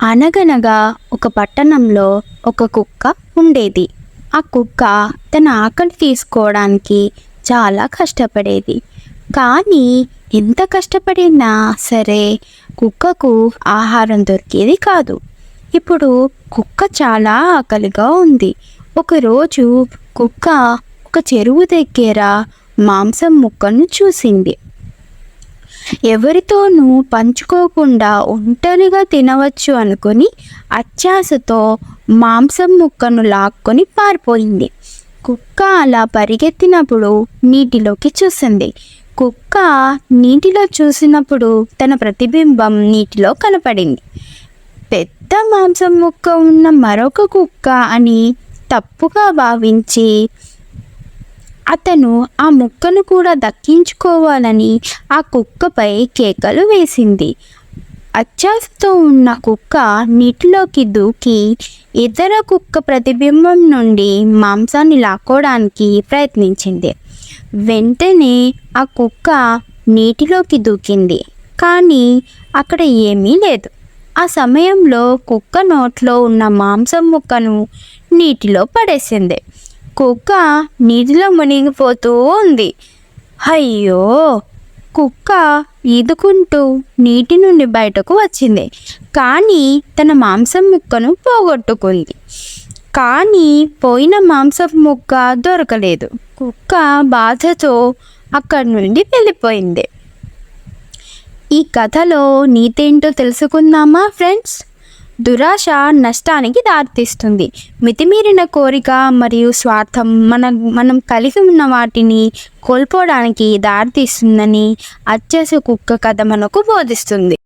అనగనగా ఒక పట్టణంలో ఒక కుక్క ఉండేది. ఆ కుక్క తన ఆకలి తీసుకోవడానికి చాలా కష్టపడేది. కానీ ఎంత కష్టపడినా సరే కుక్కకు ఆహారం దొరికేది కాదు. ఇప్పుడు కుక్క చాలా ఆకలిగా ఉంది. ఒకరోజు కుక్క ఒక చెరువు దగ్గర మాంసం ముక్కను చూసింది. ఎవరితోనూ పంచుకోకుండా ఒంటరిగా తినవచ్చు అనుకుని అత్యాశతో మాంసం ముక్కను లాక్కొని పారిపోయింది. కుక్క అలా పరిగెత్తినప్పుడు నీటిలోకి చూసింది. కుక్క నీటిలో చూసినప్పుడు తన ప్రతిబింబం నీటిలో కనపడింది. పెద్ద మాంసం ముక్క ఉన్న మరొక కుక్క అని తప్పుగా భావించి అతను ఆ ముక్కను కూడా దక్కించుకోవాలని ఆ కుక్కపై కేకలు వేసింది. అత్యాశతో ఉన్న కుక్క నీటిలోకి దూకి ఇతర కుక్క ప్రతిబింబం నుండి మాంసాన్ని లాక్కోవడానికి ప్రయత్నించింది. వెంటనే ఆ కుక్క నీటిలోకి దూకింది, కానీ అక్కడ ఏమీ లేదు. ఆ సమయంలో కుక్క నోట్లో ఉన్న మాంసం ముక్కను నీటిలో పడేసింది. కుక్క నీటిలో మునిగిపోతూ ఉంది. అయ్యో! కుక్క ఈదుకుంటూ నీటి నుండి బయటకు వచ్చింది, కానీ తన మాంసం ముక్కను పోగొట్టుకుంది. కానీ పోయిన మాంసం ముక్క దొరకలేదు. కుక్క బాధతో అక్కడి నుండి వెళ్ళిపోయింది. ఈ కథలో నీతేంటో తెలుసుకుందామా ఫ్రెండ్స్? దురాశ నష్టానికి దారితీస్తుంది. మితిమీరిన కోరిక మరియు స్వార్థం మనం కలిగి ఉన్న వాటిని కోల్పోవడానికి దారితీస్తుందని అత్యాశ కుక్క కథ మనకు బోధిస్తుంది.